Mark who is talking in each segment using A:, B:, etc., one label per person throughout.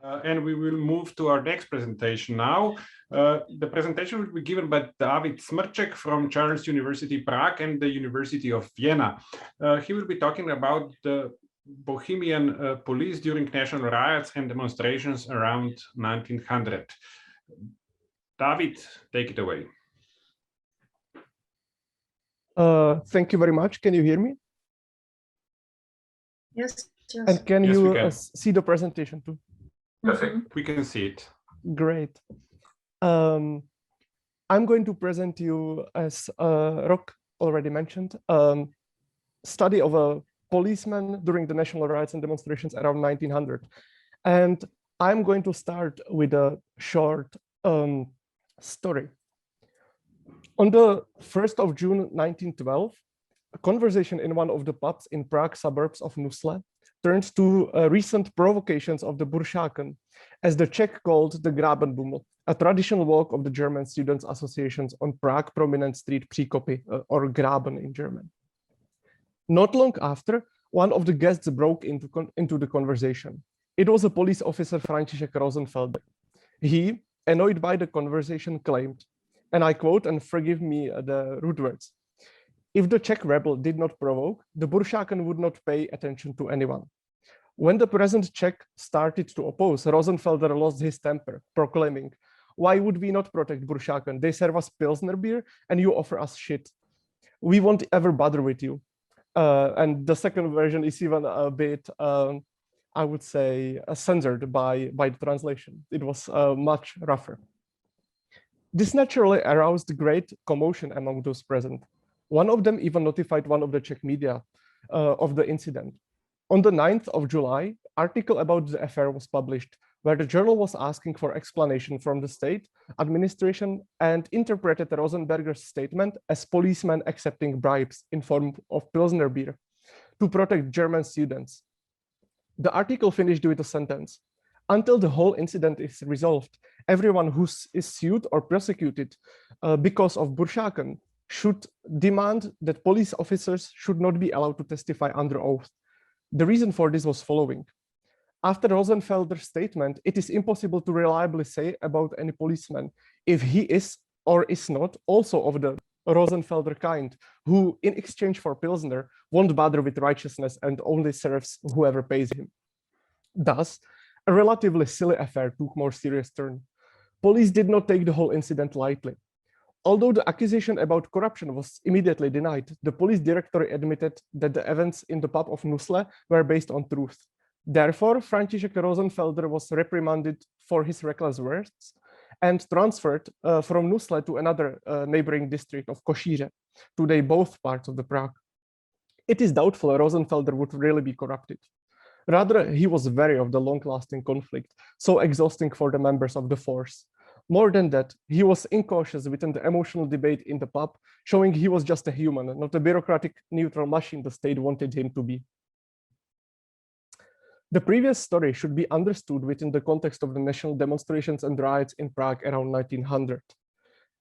A: And we will move to our next presentation now. The presentation will be given by David Smrček from Charles University Prague and the University of Vienna. He will be talking about the Bohemian police during national riots and demonstrations around 1900. David, take it away.
B: Thank you very much. Can you hear me?
C: Yes.
B: And can you see the presentation too?
A: Perfect. We can see it.
B: Great. I'm going to present you, as Rok already mentioned, study of a policeman during the national riots and demonstrations around 1900. And I'm going to start with a short story. On the 1st of June 1912, a conversation in one of the pubs in Prague suburbs of Nusle turned to recent provocations of the Burscháken, as the Czech called the Grabenbummel, a traditional walk of the German Students' Associations on Prague prominent street Příkopy, or Graben in German. Not long after, one of the guests broke into the conversation. It was a police officer, František Rosenfelder. He, annoyed by the conversation, claimed, and I quote, and forgive me the rude words, "If the Czech rebel did not provoke, the Burscháken would not pay attention to anyone." When the present Czech started to oppose, Rosenfelder lost his temper, proclaiming, "Why would we not protect Burscháken? They serve us Pilsner beer and you offer us shit. We won't ever bother with you." And the second version is even a bit, I would say, censored by the translation. It was much rougher. This naturally aroused great commotion among those present. One of them even notified one of the Czech media of the incident. On the 9th of July, an article about the affair was published, where the journal was asking for explanation from the state administration and interpreted Rosenberger's statement as policemen accepting bribes in form of Pilsner beer to protect German students. The article finished with a sentence: "Until the whole incident is resolved, everyone who is sued or prosecuted because of Burscháken should demand that police officers should not be allowed to testify under oath." The reason for this was following. After Rosenfelder's statement, it is impossible to reliably say about any policeman if he is or is not also of the Rosenfelder kind, who in exchange for Pilsner won't bother with righteousness and only serves whoever pays him. Thus, a relatively silly affair took more serious turn. Police did not take the whole incident lightly. Although the accusation about corruption was immediately denied, the police directory admitted that the events in the pub of Nusle were based on truth. Therefore, František Rosenfelder was reprimanded for his reckless words and transferred from Nusle to another neighboring district of Košíře, today both parts of the Prague. It is doubtful Rosenfelder would really be corrupted. Rather, he was wary of the long-lasting conflict, so exhausting for the members of the force. More than that, he was incautious within the emotional debate in the pub, showing he was just a human, not a bureaucratic neutral machine the state wanted him to be. The previous story should be understood within the context of the national demonstrations and riots in Prague around 1900.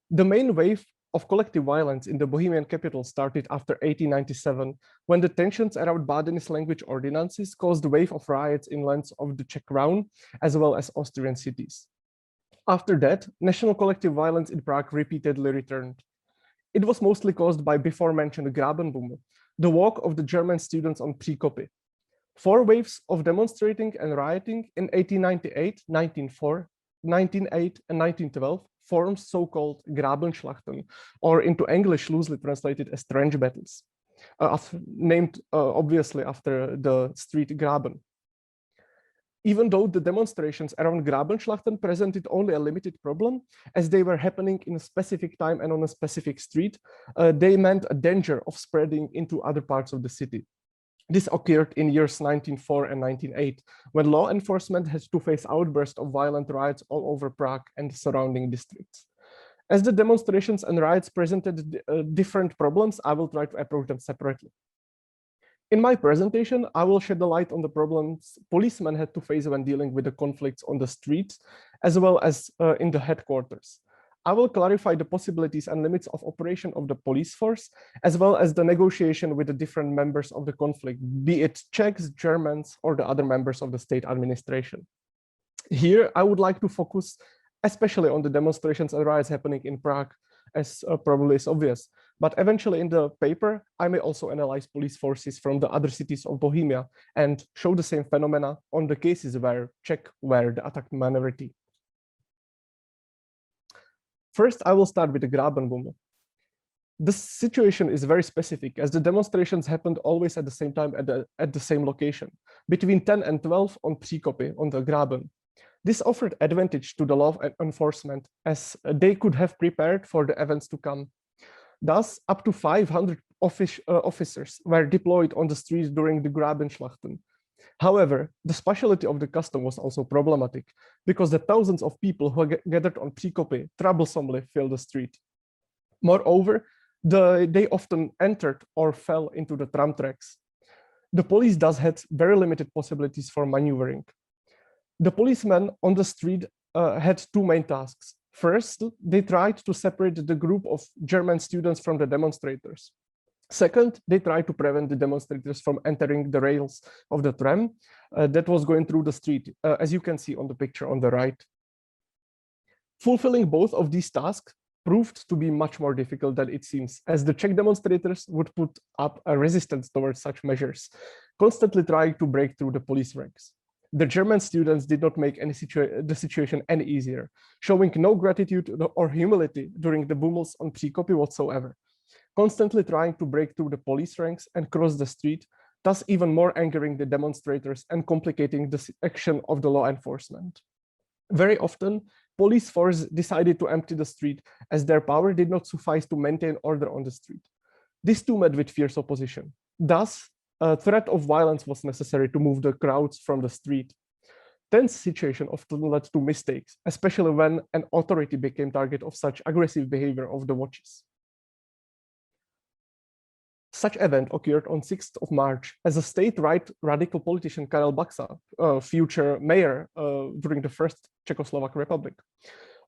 B: The main wave of collective violence in the Bohemian capital started after 1897, when the tensions around Badenist language ordinances caused a wave of riots in lands of the Czech Crown, as well as Austrian cities. After that, national collective violence in Prague repeatedly returned. It was mostly caused by before-mentioned Grabenbummel, the walk of the German students on Příkopy. 4 waves of demonstrating and rioting in 1898, 1904, 1908, and 1912 formed so-called Schlachten, or into English loosely translated as trench battles, named obviously after the street Graben. Even though the demonstrations around Schlachten presented only a limited problem, as they were happening in a specific time and on a specific street, they meant a danger of spreading into other parts of the city. This occurred in years 1904 and 1908, when law enforcement had to face outbursts of violent riots all over Prague and the surrounding districts. As the demonstrations and riots presented different problems, I will try to approach them separately. In my presentation, I will shed a light on the problems policemen had to face when dealing with the conflicts on the streets, as well as in the headquarters. I will clarify the possibilities and limits of operation of the police force, as well as the negotiation with the different members of the conflict, be it Czechs, Germans, or the other members of the state administration. Here, I would like to focus especially on the demonstrations and riots happening in Prague, as probably is obvious. But eventually in the paper, I may also analyze police forces from the other cities of Bohemia and show the same phenomena on the cases where Czech were the attacked minority. First, I will start with the Grabenbummel. The situation is very specific, as the demonstrations happened always at the same time at the same location, between 10 and 12 on Příkopy, on the Graben. This offered advantage to the law enforcement, as they could have prepared for the events to come. Thus, up to 500 officers were deployed on the streets during the Graben Schlachten. However, the specialty of the custom was also problematic, because the thousands of people who gathered on Příkopy troublesomely filled the street. Moreover, they often entered or fell into the tram tracks. The police thus had very limited possibilities for maneuvering. The policemen on the street had two main tasks. First, they tried to separate the group of German students from the demonstrators. Second, they tried to prevent the demonstrators from entering the rails of the tram that was going through the street, as you can see on the picture on the right. Fulfilling both of these tasks proved to be much more difficult than it seems, as the Czech demonstrators would put up a resistance towards such measures, constantly trying to break through the police ranks. The German students did not make the situation any easier, showing no gratitude or humility during the bummels on Příkopy whatsoever, constantly trying to break through the police ranks and cross the street, thus even more angering the demonstrators and complicating the action of the law enforcement. Very often, police force decided to empty the street, as their power did not suffice to maintain order on the street. This too met with fierce opposition. Thus, a threat of violence was necessary to move the crowds from the street. Tense situation often led to mistakes, especially when an authority became target of such aggressive behavior of the watches. Such event occurred on 6th of March as a state-right radical politician Karel Baxa, future mayor during the first Czechoslovak Republic,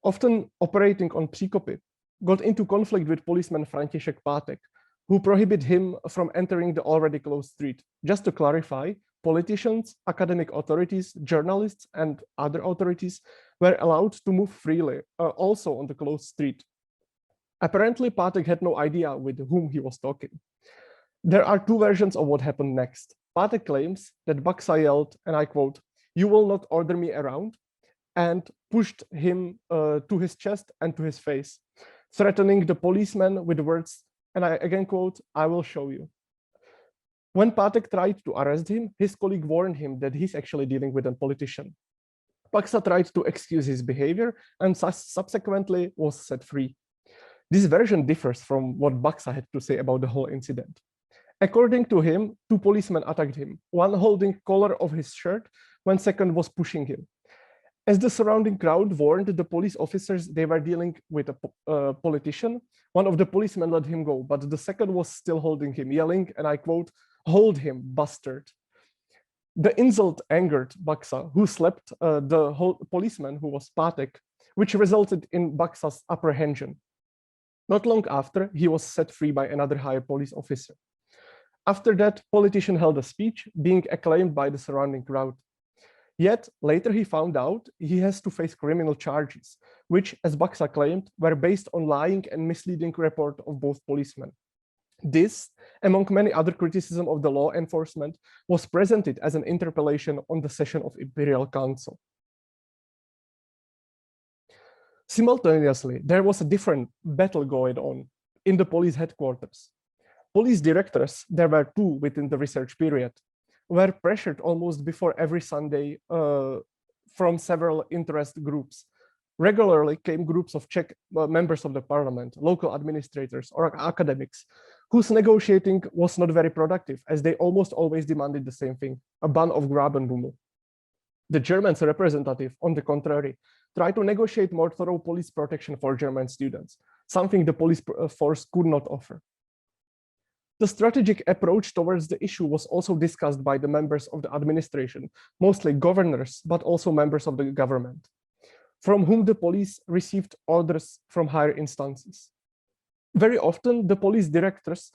B: often operating on Příkopy, got into conflict with policeman František Pátek, who prohibited him from entering the already closed street. Just to clarify, politicians, academic authorities, journalists, and other authorities were allowed to move freely, also on the closed street. Apparently, Pátek had no idea with whom he was talking. There are two versions of what happened next. Pátek claims that Baxa yelled, and I quote, "You will not order me around," and pushed him to his chest and to his face, threatening the policeman with the words, and I again quote, "I will show you." When Pátek tried to arrest him, his colleague warned him that he's actually dealing with a politician. Baxa tried to excuse his behavior and subsequently was set free. This version differs from what Baxa had to say about the whole incident. According to him, two policemen attacked him, one holding collar of his shirt, when second was pushing him. As the surrounding crowd warned the police officers they were dealing with a politician, one of the policemen let him go, but the second was still holding him, yelling, and I quote, "Hold him, bastard." The insult angered Baxa, who slapped the whole policeman, who was Pátek, which resulted in Baxa's apprehension. Not long after, he was set free by another higher police officer. After that, politician held a speech, being acclaimed by the surrounding crowd. Yet, later he found out he has to face criminal charges, which, as Baxa claimed, were based on lying and misleading report of both policemen. This, among many other criticism of the law enforcement, was presented as an interpellation on the session of Imperial Council. Simultaneously, there was a different battle going on in the police headquarters. Police directors, there were two within the research period, were pressured almost before every Sunday from several interest groups. Regularly came groups of Czech members of the parliament, local administrators, or academics, whose negotiating was not very productive, as they almost always demanded the same thing, a ban of Grabenbummel. The German's representative, on the contrary, tried to negotiate more thorough police protection for German students, something the police force could not offer. The strategic approach towards the issue was also discussed by the members of the administration, mostly governors, but also members of the government, from whom the police received orders from higher instances. Very often, the police directors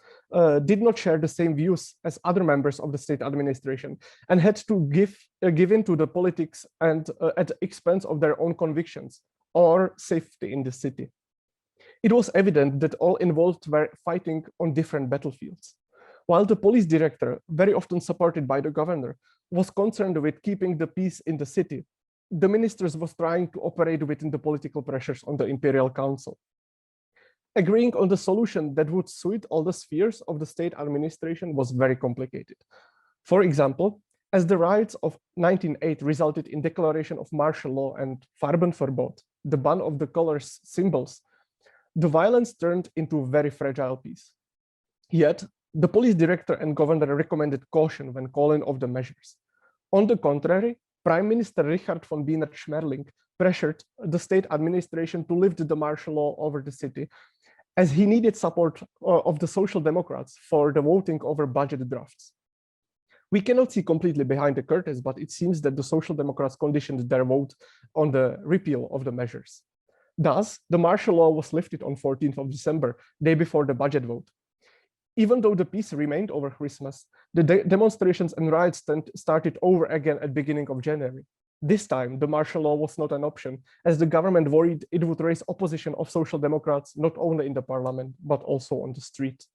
B: did not share the same views as other members of the state administration and had to give in to the politics and at the expense of their own convictions or safety in the city. It was evident that all involved were fighting on different battlefields. While the police director, very often supported by the governor, was concerned with keeping the peace in the city, the ministers was trying to operate within the political pressures on the Imperial Council. Agreeing on the solution that would suit all the spheres of the state administration was very complicated. For example, as the riots of 1908 resulted in declaration of martial law and Farbenverbot, the ban of the colors symbols, the violence turned into very fragile peace. Yet, the police director and governor recommended caution when calling off the measures. On the contrary, Prime Minister Richard von Biener-Schmerling pressured the state administration to lift the martial law over the city, as he needed support of the Social Democrats for the voting over budget drafts. We cannot see completely behind the curtains, but it seems that the Social Democrats conditioned their vote on the repeal of the measures. Thus, the martial law was lifted on 14th of December, day before the budget vote. Even though the peace remained over Christmas, the demonstrations and riots started over again at the beginning of January. This time, the martial law was not an option, as the government worried it would raise opposition of Social Democrats not only in the parliament, but also on the street.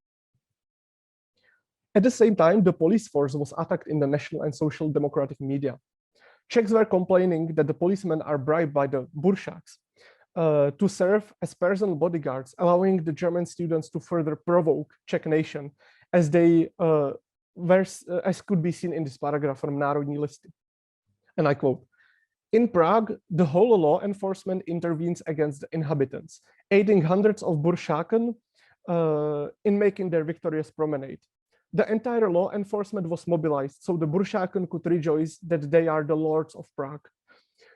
B: At the same time, the police force was attacked in the national and social democratic media. Czechs were complaining that the policemen are bribed by the Buršáks to serve as personal bodyguards, allowing the German students to further provoke Czech nation, as they as could be seen in this paragraph from Národní listy. And I quote, "In Prague, the whole law enforcement intervenes against the inhabitants, aiding hundreds of Buršáken in making their victorious promenade. The entire law enforcement was mobilized, so the Buršáken could rejoice that they are the lords of Prague.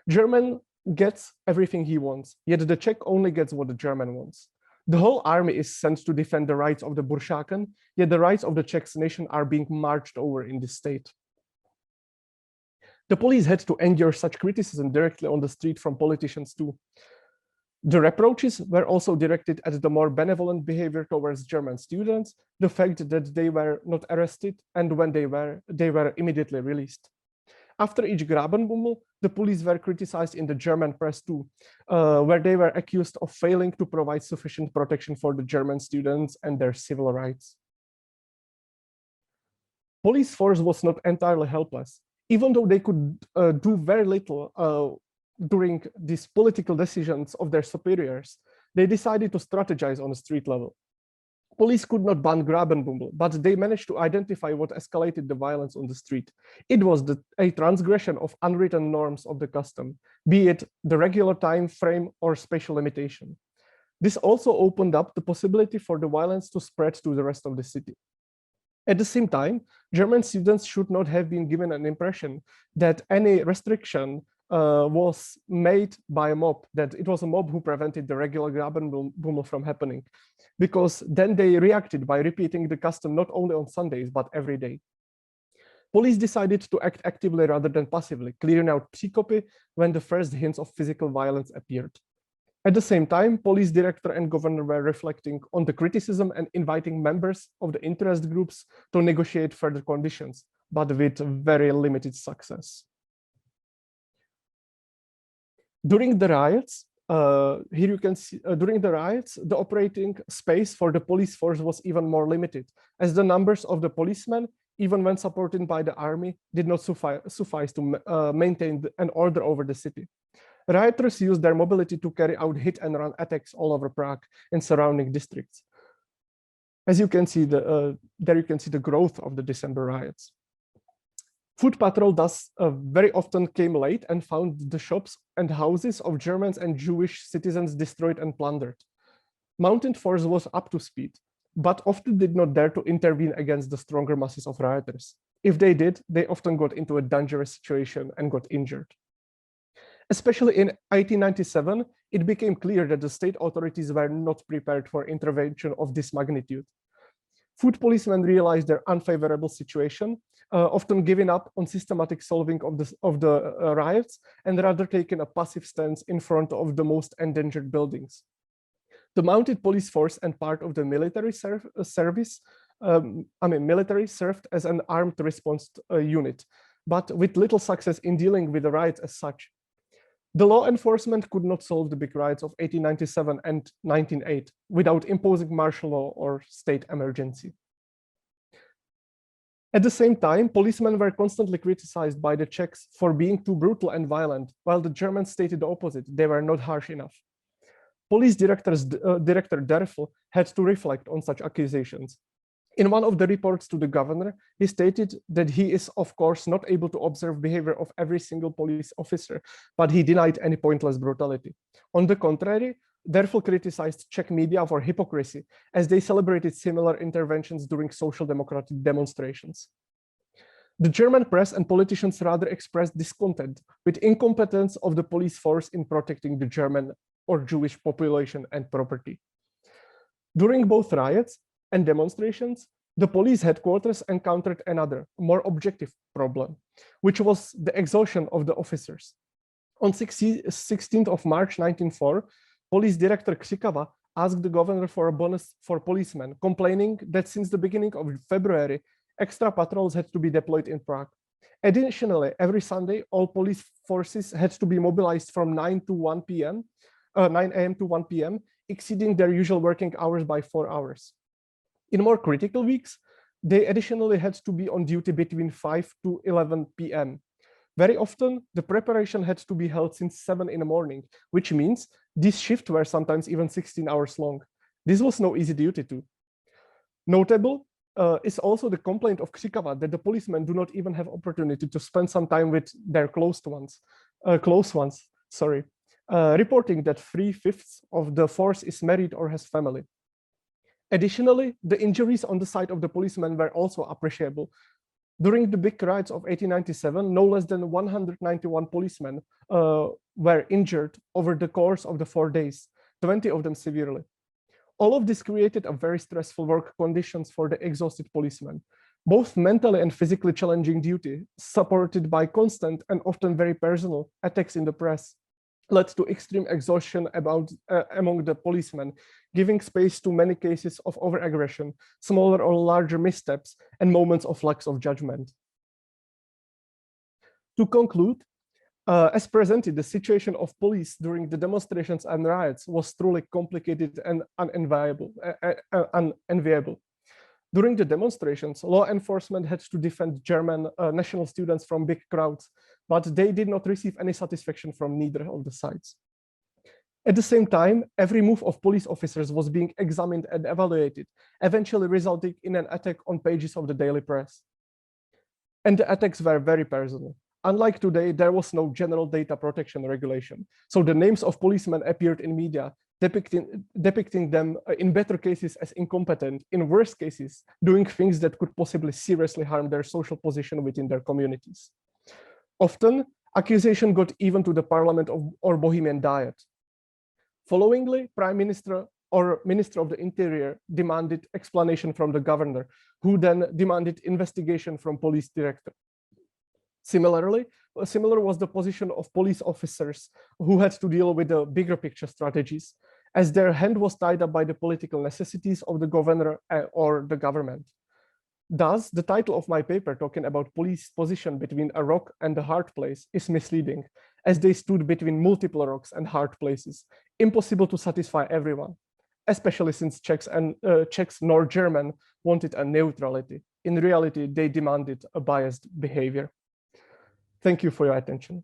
B: German gets everything he wants, yet the Czech only gets what the German wants. The whole army is sent to defend the rights of the Buršáken, yet the rights of the Czech nation are being marched over in this state." The police had to endure such criticism directly on the street from politicians too. The reproaches were also directed at the more benevolent behavior towards German students, the fact that they were not arrested, and when they were immediately released. After each Grabenbummel, the police were criticized in the German press too, where they were accused of failing to provide sufficient protection for the German students and their civil rights. Police force was not entirely helpless. Even though they could do very little during these political decisions of their superiors, they decided to strategize on the street level. Police could not ban Grabenbummel, but they managed to identify what escalated the violence on the street. It was a transgression of unwritten norms of the custom, be it the regular time frame or spatial limitation. This also opened up the possibility for the violence to spread to the rest of the city. At the same time, German students should not have been given an impression that any restriction was made by a mob, that it was a mob who prevented the regular Grabenbummel from happening, because then they reacted by repeating the custom not only on Sundays, but every day. Police decided to act actively rather than passively, clearing out Příkopy when the first hints of physical violence appeared. At the same time, police director and governor were reflecting on the criticism and inviting members of the interest groups to negotiate further conditions, but with very limited success. During the riots, here you can see, during the riots, the operating space for the police force was even more limited, as the numbers of the policemen, even when supported by the army, did not suffice to maintain an order over the city. Rioters used their mobility to carry out hit-and-run attacks all over Prague and surrounding districts. As you can see, there you can see the growth of the December riots. Foot patrol thus very often came late and found the shops and houses of Germans and Jewish citizens destroyed and plundered. Mounted force was up to speed, but often did not dare to intervene against the stronger masses of rioters. If they did, they often got into a dangerous situation and got injured. Especially in 1897, it became clear that the state authorities were not prepared for intervention of this magnitude. Foot policemen realized their unfavorable situation, often giving up on systematic solving of the riots and rather taking a passive stance in front of the most endangered buildings. The mounted police force and part of the military military served as an armed response unit, but with little success in dealing with the riots as such. The law enforcement could not solve the big riots of 1897 and 1908 without imposing martial law or state emergency. At the same time, policemen were constantly criticized by the Czechs for being too brutal and violent, while the Germans stated the opposite. They were not harsh enough. Police Director Derfl had to reflect on such accusations. In one of the reports to the governor, he stated that he is, of course, not able to observe behavior of every single police officer, but he denied any pointless brutality. On the contrary, Derfl criticized Czech media for hypocrisy, as they celebrated similar interventions during social democratic demonstrations. The German press and politicians rather expressed discontent with incompetence of the police force in protecting the German or Jewish population and property. During both riots and demonstrations, the police headquarters encountered another, more objective problem, which was the exhaustion of the officers. On 16th of March 1904, Police Director Křikava asked the governor for a bonus for policemen, complaining that since the beginning of February, extra patrols had to be deployed in Prague. Additionally, every Sunday, all police forces had to be mobilized from 9 a.m. to 1 p.m., exceeding their usual working hours by 4 hours. In more critical weeks, they additionally had to be on duty between 5 to 11 p.m. Very often, the preparation had to be held since 7 in the morning, which means these shifts were sometimes even 16 hours long. This was no easy duty too. Notable is also the complaint of Křikava that the policemen do not even have opportunity to spend some time with their close ones, reporting that 3/5 of the force is married or has family. Additionally, the injuries on the side of the policemen were also appreciable. During the big riots of 1897, no less than 191 policemen were injured over the course of the 4 days, 20 of them severely. All of this created a very stressful work conditions for the exhausted policemen, both mentally and physically challenging duty, supported by constant and often very personal attacks in the press, led to extreme exhaustion among the policemen, giving space to many cases of overaggression, smaller or larger missteps, and moments of lack of judgment. To conclude, as presented, the situation of police during the demonstrations and riots was truly complicated and unenviable. During the demonstrations, law enforcement had to defend German national students from big crowds, but they did not receive any satisfaction from neither of the sides. At the same time, every move of police officers was being examined and evaluated, eventually resulting in an attack on pages of the daily press. And the attacks were very personal. Unlike today, there was no general data protection regulation. So the names of policemen appeared in media, depicting them in better cases as incompetent, in worse cases, doing things that could possibly seriously harm their social position within their communities. Often, accusation got even to the parliament or Bohemian Diet. Followingly, Prime Minister or Minister of the Interior demanded explanation from the governor, who then demanded investigation from police director. Similar was the position of police officers who had to deal with the bigger picture strategies, as their hand was tied up by the political necessities of the governor or the government. Thus, the title of my paper talking about police position between a rock and a hard place is misleading, as they stood between multiple rocks and hard places, impossible to satisfy everyone, especially since Czechs nor German wanted a neutrality. In reality, they demanded a biased behavior. Thank you for your attention.